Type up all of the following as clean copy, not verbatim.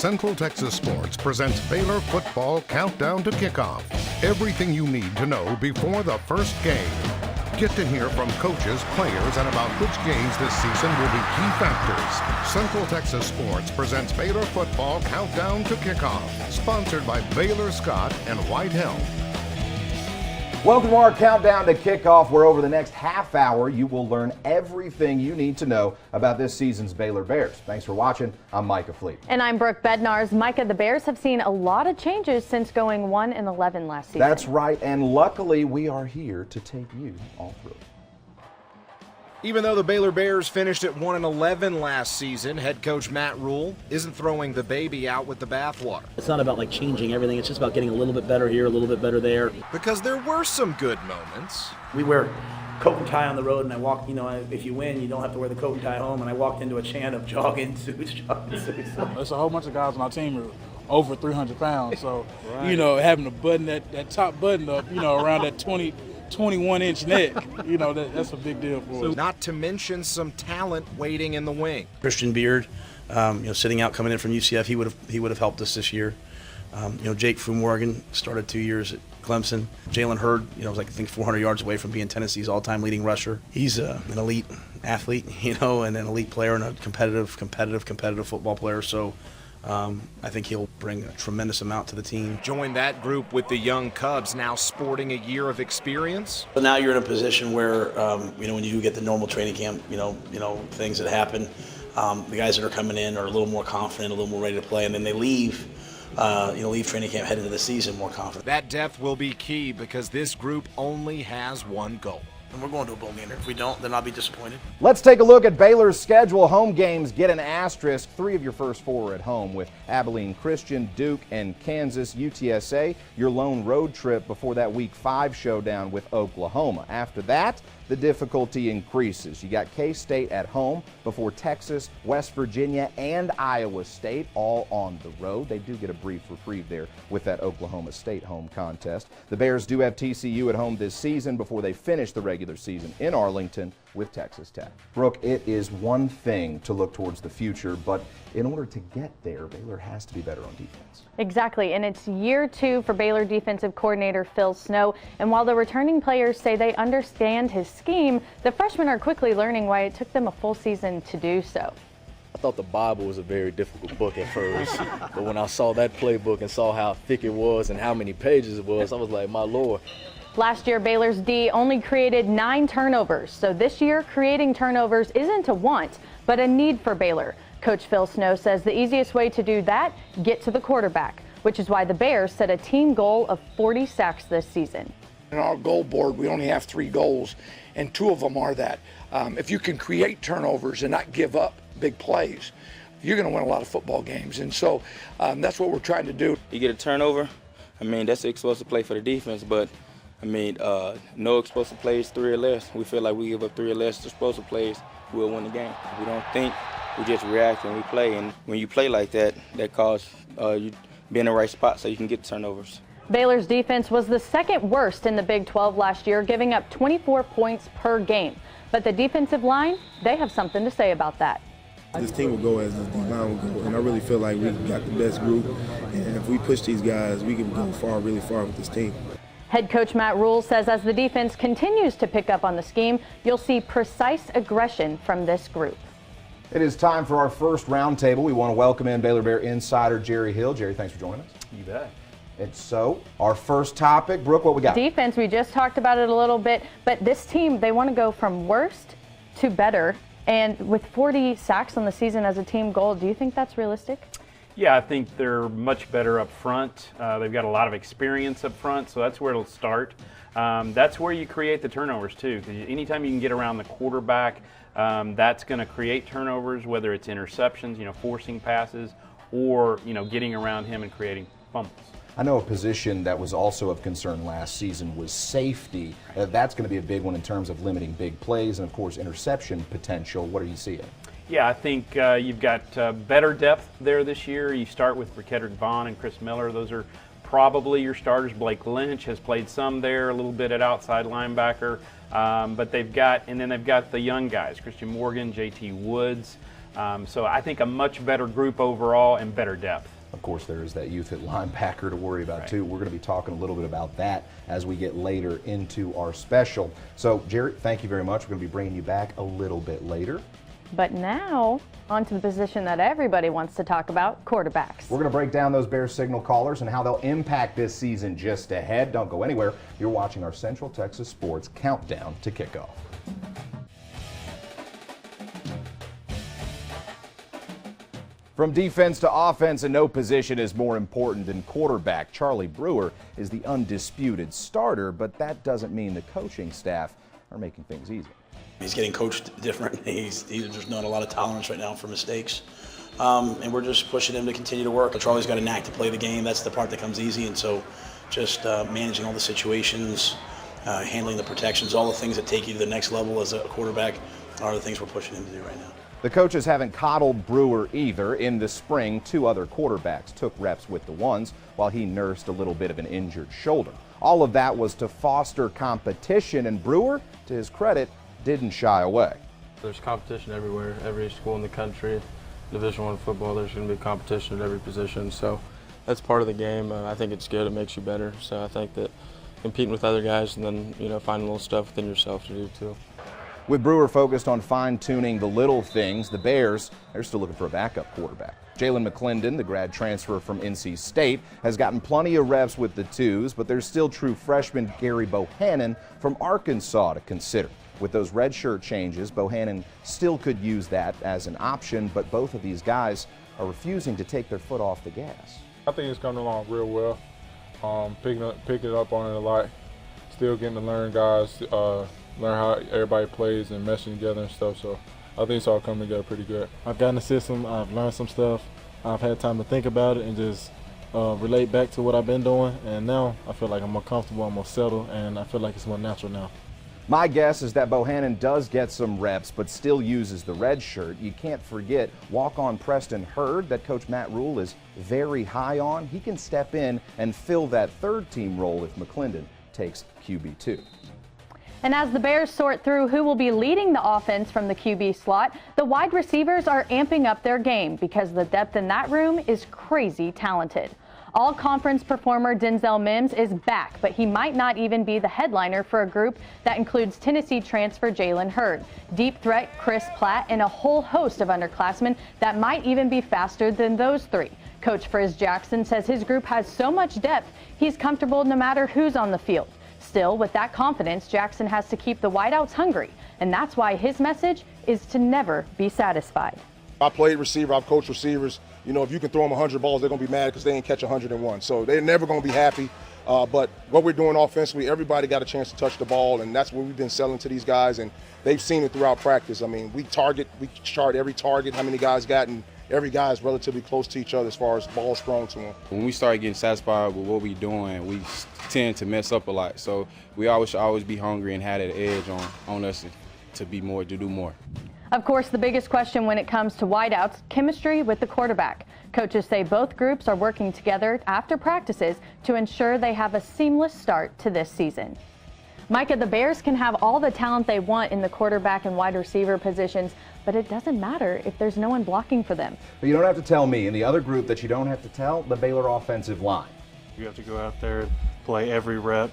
Central Texas Sports presents Baylor Football Countdown to Kickoff. Everything you need to know before the first game. Get to hear from coaches, players, and about which games this season will be key factors. Central Texas Sports presents Baylor Football Countdown to Kickoff. Sponsored by Baylor Scott and White Health. Welcome to our Countdown to Kickoff, where over the next half hour you will learn everything you need to know about this season's Baylor Bears. Thanks for watching. I'm Micah Fleet. And I'm Brooke Bednarz. Micah, the Bears have seen a lot of changes since going 1-11 last season. That's right, and luckily we are here to take you all through it. Even though the Baylor Bears finished at 1-11 last season, head coach Matt Rule isn't throwing the baby out with the bathwater. It's not about changing everything. It's just about getting a little bit better here, a little bit better there. Because there were some good moments. We wear coat and tie on the road, and I walk, if you win, you don't have to wear the coat and tie home. And I walked into a chant of jogging suits. There's a whole bunch of guys on our team who are over 300 pounds. So, having to button that top button up, around that 21-inch neck, that's a big deal for us. Not to mention some talent waiting in the wing. Christian Beard, sitting out, coming in from UCF, he would have helped us this year. Jake from Morgan started 2 years at Clemson. Jalen Hurd, was I think 400 yards away from being Tennessee's all-time leading rusher. He's an elite athlete, and an elite player and a competitive football player. So I think he'll bring a tremendous amount to the team. Join that group with the young Cubs, now sporting a year of experience. But now you're in a position where, when you do get the normal training camp, things that happen, the guys that are coming in are a little more confident, a little more ready to play, and then they leave training camp, head into the season more confident. That depth will be key because this group only has one goal. And we're going to a bowl game. If we don't, then I'll be disappointed. Let's take a look at Baylor's schedule. Home games get an asterisk. 3 of your first 4 are at home with Abilene Christian, Duke, and Kansas UTSA. Your lone road trip before that Week 5 showdown with Oklahoma. After that, the difficulty increases. You got K-State at home before Texas, West Virginia, and Iowa State, all on the road. They do get a brief reprieve there with that Oklahoma State home contest. The Bears do have TCU at home this season before they finish the regular season in Arlington with Texas Tech. Brooke, it is one thing to look towards the future, but in order to get there, Baylor has to be better on defense. Exactly, and it's year 2 for Baylor defensive coordinator Phil Snow, and while the returning players say they understand his scheme, the freshmen are quickly learning why it took them a full season to do so. I thought the Bible was a very difficult book at first, but when I saw that playbook and saw how thick it was and how many pages it was, I was like, my Lord. Last year, Baylor's D only created 9 turnovers, so this year creating turnovers isn't a want, but a need for Baylor. Coach Phil Snow says the easiest way to do that, get to the quarterback, which is why the Bears set a team goal of 40 sacks this season. In our goal board, we only have 3 goals, and 2 of them are that. If you can create turnovers and not give up big plays, you're going to win a lot of football games, and so that's what we're trying to do. You get a turnover, that's an explosive play for the defense, but no explosive plays, 3 or less. We feel like we give up 3 or less explosive plays, we'll win the game. We don't think, we just react and we play. And when you play like that, that causes you be in the right spot so you can get turnovers. Baylor's defense was the second worst in the Big 12 last year, giving up 24 points per game. But the defensive line, they have something to say about that. This team will go as the D-line will go, and I really feel like we got the best group. And if we push these guys, we can go really far with this team. Head coach Matt Rule says as the defense continues to pick up on the scheme, you'll see precise aggression from this group. It is time for our first roundtable. We want to welcome in Baylor Bear insider Jerry Hill. Jerry, thanks for joining us. You bet. And so, our first topic, Brooke, what we got? Defense, we just talked about it a little bit, but this team, they want to go from worst to better. And with 40 sacks on the season as a team goal, do you think that's realistic? Yeah, I think they're much better up front. They've got a lot of experience up front, so that's where it'll start. That's where you create the turnovers too, because anytime you can get around the quarterback, that's going to create turnovers, whether it's interceptions, forcing passes, or getting around him and creating fumbles. I know a position that was also of concern last season was safety. That's going to be a big one in terms of limiting big plays and, of course, interception potential. What are you seeing? Yeah, I think you've got better depth there this year. You start with Kedrick Vaughn and Chris Miller. Those are probably your starters. Blake Lynch has played some there, a little bit at outside linebacker. But they've got the young guys, Christian Morgan, JT Woods. So I think a much better group overall and better depth. Of course, there is that youth at linebacker to worry about, too. We're going to be talking a little bit about that as we get later into our special. So, Jerry, thank you very much. We're going to be bringing you back a little bit later. But now, on to the position that everybody wants to talk about, quarterbacks. We're going to break down those Bears signal callers and how they'll impact this season just ahead. Don't go anywhere. You're watching our Central Texas Sports Countdown to Kickoff. From defense to offense, and no position is more important than quarterback. Charlie Brewer is the undisputed starter, but that doesn't mean the coaching staff are making things easy. He's getting coached different. He's just not a lot of tolerance right now for mistakes. And we're just pushing him to continue to work. Charlie's got a knack to play the game. That's the part that comes easy. And so just managing all the situations, handling the protections, all the things that take you to the next level as a quarterback are the things we're pushing him to do right now. The coaches haven't coddled Brewer either. In the spring, 2 other quarterbacks took reps with the ones while he nursed a little bit of an injured shoulder. All of that was to foster competition, and Brewer, to his credit, didn't shy away. There's competition everywhere. Every school in the country, Division I football, there's going to be competition at every position. So that's part of the game. I think it's good. It makes you better. So I think that competing with other guys and then, finding little stuff within yourself to do too. With Brewer focused on fine-tuning the little things, the Bears, they're still looking for a backup quarterback. Jalen McClendon, the grad transfer from NC State, has gotten plenty of reps with the twos, but there's still true freshman Gary Bohannon from Arkansas to consider. With those redshirt changes, Bohannon still could use that as an option, but both of these guys are refusing to take their foot off the gas. I think it's coming along real well. Picking up on it a lot. Still getting to learn guys, learn how everybody plays and meshing together and stuff. So I think it's all coming together pretty good. I've gotten the system. I've learned some stuff. I've had time to think about it and just relate back to what I've been doing. And now I feel like I'm more comfortable, I'm more settled, and I feel like it's more natural now. My guess is that Bohannon does get some reps, but still uses the red shirt. You can't forget walk-on Preston Hurd that Coach Matt Rule is very high on. He can step in and fill that third-team role if McClendon takes QB2. And as the Bears sort through who will be leading the offense from the QB slot, the wide receivers are amping up their game because the depth in that room is crazy talented. All-conference performer Denzel Mims is back, but he might not even be the headliner for a group that includes Tennessee transfer Jalen Hurd, deep threat Chris Platt, and a whole host of underclassmen that might even be faster than those 3. Coach Frizz Jackson says his group has so much depth, he's comfortable no matter who's on the field. Still, with that confidence, Jackson has to keep the wideouts hungry, and that's why his message is to never be satisfied. I played receiver, I've coached receivers. If you can throw them 100 balls, they're going to be mad because they ain't catch 101. So they're never going to be happy. But what we're doing offensively, everybody got a chance to touch the ball, and that's what we've been selling to these guys, and they've seen it throughout practice. I mean, we chart every target, how many guys got, and every guy is relatively close to each other as far as balls thrown to them. When we start getting satisfied with what we're doing, we tend to mess up a lot. So we should always be hungry and have that edge on us to do more. Of course, the biggest question when it comes to wideouts, chemistry with the quarterback. Coaches say both groups are working together after practices to ensure they have a seamless start to this season. Micah, the Bears can have all the talent they want in the quarterback and wide receiver positions, but it doesn't matter if there's no one blocking for them. But you don't have to tell me. In the other group that you don't have to tell, the Baylor offensive line. You have to go out there and play every rep.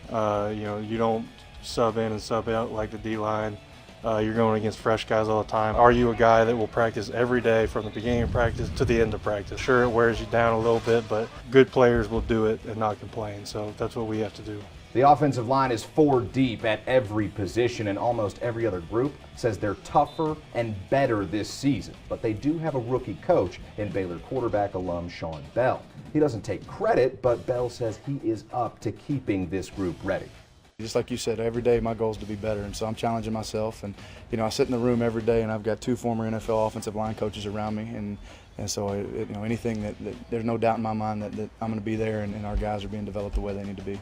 You don't sub in and sub out like the D-line. You're going against fresh guys all the time. Are you a guy that will practice every day from the beginning of practice to the end of practice? Sure, it wears you down a little bit, but good players will do it and not complain. So that's what we have to do. The offensive line is 4 deep at every position, and almost every other group says they're tougher and better this season. But they do have a rookie coach in Baylor quarterback alum Sean Bell. He doesn't take credit, but Bell says he is up to keeping this group ready. Just like you said, every day my goal is to be better, and so I'm challenging myself. And I sit in the room every day, and I've got 2 former NFL offensive line coaches around me, and so anything that there's no doubt in my mind that I'm going to be there, and our guys are being developed the way they need to be.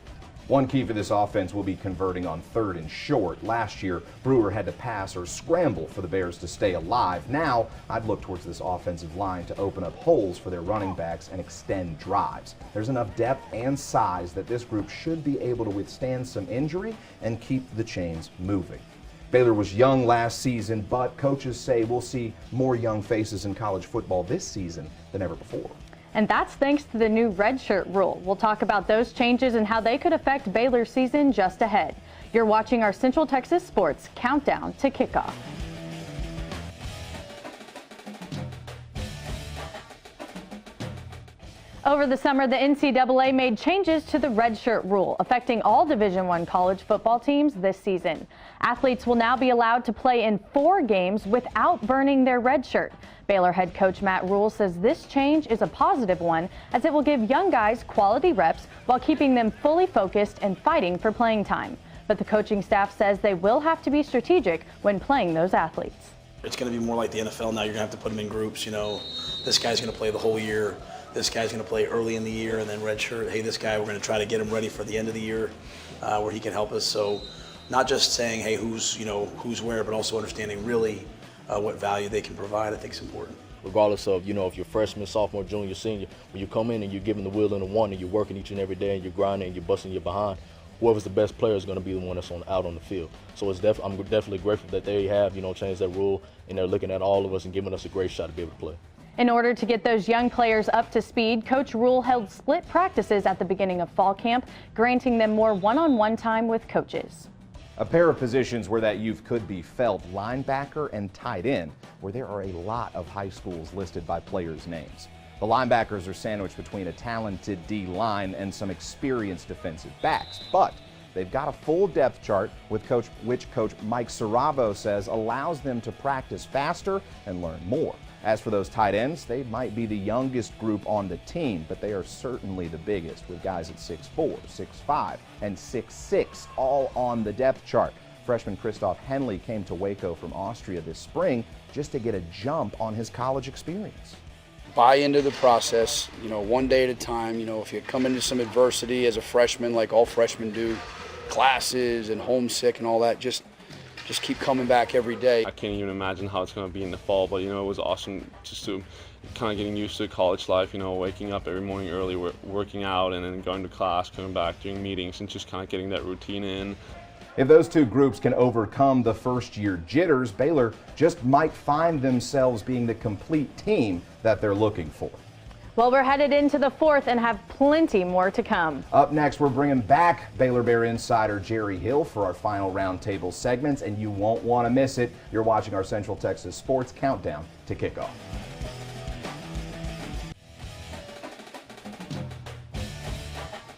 One key for this offense will be converting on 3rd and short. Last year, Brewer had to pass or scramble for the Bears to stay alive. Now, I'd look towards this offensive line to open up holes for their running backs and extend drives. There's enough depth and size that this group should be able to withstand some injury and keep the chains moving. Baylor was young last season, but coaches say we'll see more young faces in college football this season than ever before. And that's thanks to the new Redshirt Rule. We'll talk about those changes and how they could affect Baylor's season just ahead. You're watching our Central Texas Sports Countdown to Kickoff. Over the summer, the NCAA made changes to the Redshirt Rule, affecting all Division I college football teams this season. Athletes will now be allowed to play in 4 games without burning their red shirt. Baylor head coach Matt Rule says this change is a positive one, as it will give young guys quality reps while keeping them fully focused and fighting for playing time. But the coaching staff says they will have to be strategic when playing those athletes. It's going to be more like the NFL now. You're going to have to put them in groups. You know, this guy's going to play the whole year. This guy's going to play early in the year and then redshirt. Hey, this guy, we're going to try to get him ready for the end of the year where he can help us. So not just saying, hey, who's where, but also understanding really what value they can provide, I think is important. Regardless of, if you're freshman, sophomore, junior, senior, when you come in and you're giving the wheel and the one and you're working each and every day and you're grinding and you're busting your behind, whoever's the best player is going to be the one that's out on the field. So I'm definitely grateful that they have, changed that rule and they're looking at all of us and giving us a great shot to be able to play. In order to get those young players up to speed, Coach Rule held split practices at the beginning of fall camp, granting them more one-on-one time with coaches. A pair of positions where that youth could be felt, linebacker and tight end, where there are a lot of high schools listed by players' names. The linebackers are sandwiched between a talented D-line and some experienced defensive backs, but they've got a full depth chart which Coach Mike Saravo says allows them to practice faster and learn more. As for those tight ends, they might be the youngest group on the team, but they are certainly the biggest, with guys at 6'4", 6'5", and 6'6", all on the depth chart. Freshman Christoph Henley came to Waco from Austria this spring just to get a jump on his college experience. Buy into the process, one day at a time. If you come into some adversity as a freshman, like all freshmen do, classes and homesick and all that, just keep coming back every day. I can't even imagine how it's going to be in the fall, but it was awesome just to kind of getting used to college life, waking up every morning early, working out, and then going to class, coming back, doing meetings, and just kind of getting that routine in. If those two groups can overcome the first-year jitters, Baylor just might find themselves being the complete team that they're looking for. Well, we're headed into the 4th and have plenty more to come. Up next, we're bringing back Baylor Bear insider Jerry Hill for our final roundtable segments, and you won't want to miss it. You're watching our Central Texas Sports Countdown to Kickoff.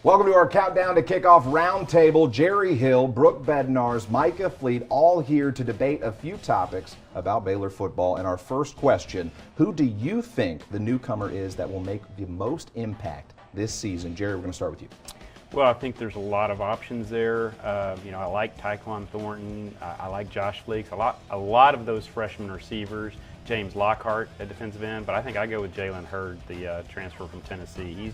Welcome to our Countdown to Kickoff roundtable. Jerry Hill, Brooke Bednarz, Micah Fleet, all here to debate a few topics about Baylor football. And our first question, who do you think the newcomer is that will make the most impact this season? Jerry, we're going to start with you. Well, I think there's a lot of options there. I like Tyquan Thornton. I like Josh Fleeks. A lot of those freshman receivers. James Lockhart at defensive end, but I think I go with Jalen Hurd, the transfer from Tennessee.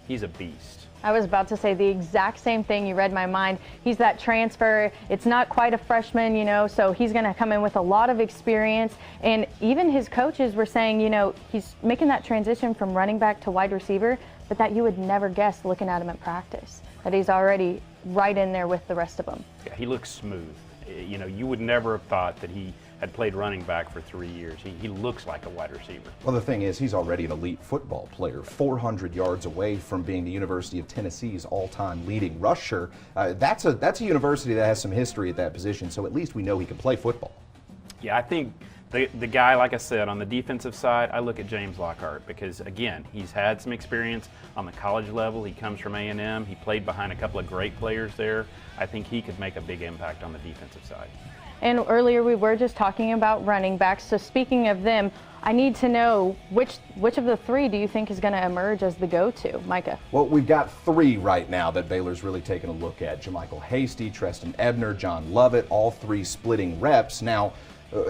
He's a beast. I was about to say the exact same thing. You read my mind. He's that transfer. It's not quite a freshman, so he's going to come in with a lot of experience. And even his coaches were saying, he's making that transition from running back to wide receiver, but that you would never guess looking at him at practice, that he's already right in there with the rest of them. Yeah, he looks smooth. You would never have thought that he had played running back for 3 years. He looks like a wide receiver. Well, the thing is, he's already an elite football player, 400 yards away from being the University of Tennessee's all-time leading rusher. That's a university that has some history at that position, so at least we know he can play football. Yeah, I think the guy, like I said, on the defensive side, I look at James Lockhart because, again, he's had some experience on the college level. He comes from A&M. He played behind a couple of great players there. I think he could make a big impact on the defensive side. And earlier we were just talking about running backs. So speaking of them, I need to know which of the 3 do you think is going to emerge as the go-to, Micah? Well, we've got 3 right now that Baylor's really taking a look at. Jermichael Hasty, Treston Ebner, John Lovett, all 3 splitting reps. Now,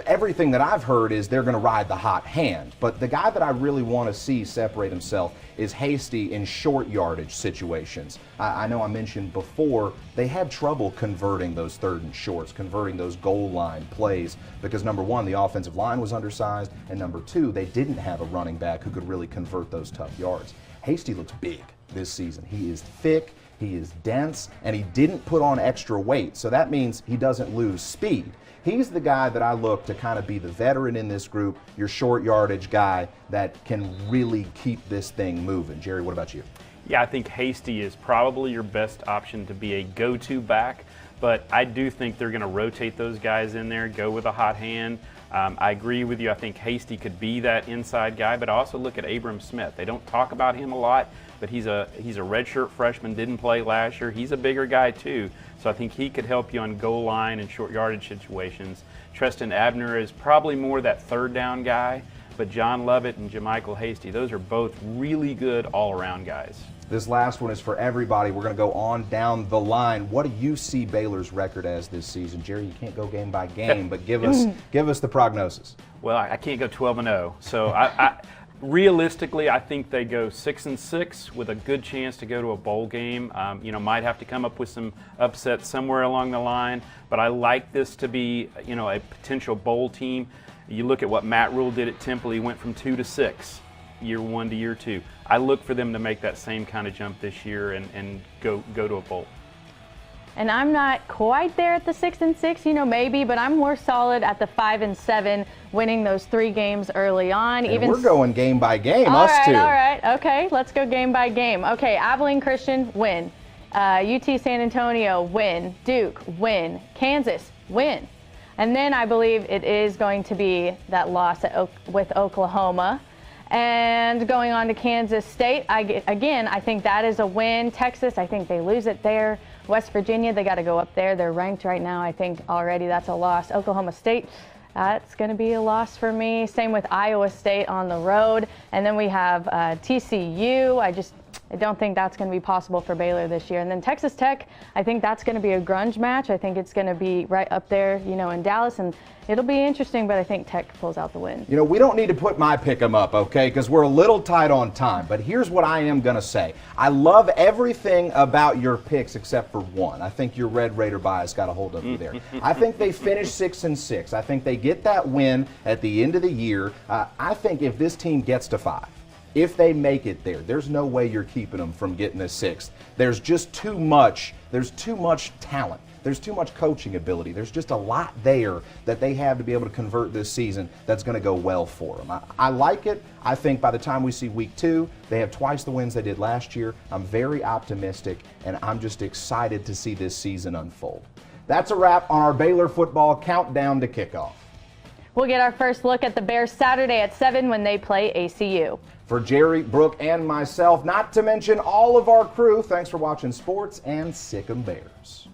everything that I've heard is they're going to ride the hot hand, but the guy that I really want to see separate himself is Hasty in short yardage situations. I know I mentioned before they had trouble converting those 3rd and shorts, converting those goal line plays because number 1, the offensive line was undersized, and number 2, they didn't have a running back who could really convert those tough yards. Hasty looks big. this season. He is thick, he is dense, and he didn't put on extra weight, so that means he doesn't lose speed. He's the guy that I look to kind of be the veteran in this group, your short yardage guy that can really keep this thing moving. Jerry, what about you? Yeah, I think Hasty is probably your best option to be a go-to back, but I do think they're going to rotate those guys in there, go with a hot hand. I agree with you. I think Hasty could be that inside guy, but I also look at Abram Smith. They don't talk about him a lot, but he's a redshirt freshman, didn't play last year. He's a bigger guy too, so I think he could help you on goal line and short yardage situations. Treston Abner is probably more that third down guy, but John Lovett and Jamichael Hasty, those are both really good all-around guys. This last one is for everybody. We're going to go on down the line. What do you see Baylor's record as this season? Jerry, you can't go game by game, but give us the prognosis. Well, I can't go 12-0, so I realistically, I think they go 6-6 with a good chance to go to a bowl game. Might have to come up with some upsets somewhere along the line, but I like this to be, a potential bowl team. You look at what Matt Rule did at Temple. He went from 2 to 6. Year 1 to year 2. I look for them to make that same kind of jump this year and go to a bowl. And I'm not quite there at the 6-6, maybe, but I'm more solid at the 5-7, winning those 3 games early on. And we're going game by game, all us right, two. All right, okay, let's go game by game. Okay, Abilene Christian, win. UT San Antonio, win. Duke, win. Kansas, win. And then I believe it is going to be that loss with Oklahoma. And going on to Kansas State, I think that is a win. Texas, I think they lose it there. West Virginia, they got to go up there. They're ranked right now. I think already that's a loss. Oklahoma State, that's going to be a loss for me. Same with Iowa State on the road. And then we have TCU. I don't think that's going to be possible for Baylor this year. And then Texas Tech, I think that's going to be a grunge match. I think it's going to be right up there, in Dallas. And it'll be interesting, but I think Tech pulls out the win. We don't need to put my pick 'em up, okay, because we're a little tight on time. But here's what I am going to say. I love everything about your picks except for one. I think your Red Raider bias got a hold of you there. I think they finish 6-6. I think they get that win at the end of the year. I think if this team gets to 5, if they make it there, there's no way you're keeping them from getting a 6th. There's just too much. There's too much talent. There's too much coaching ability. There's just a lot there that they have to be able to convert this season that's going to go well for them. I like it. I think by the time we see week 2, they have twice the wins they did last year. I'm very optimistic, and I'm just excited to see this season unfold. That's a wrap on our Baylor football countdown to kickoff. We'll get our first look at the Bears Saturday at 7 when they play ACU. For Jerry, Brooke, and myself, not to mention all of our crew, thanks for watching Sports and Sick 'em Bears.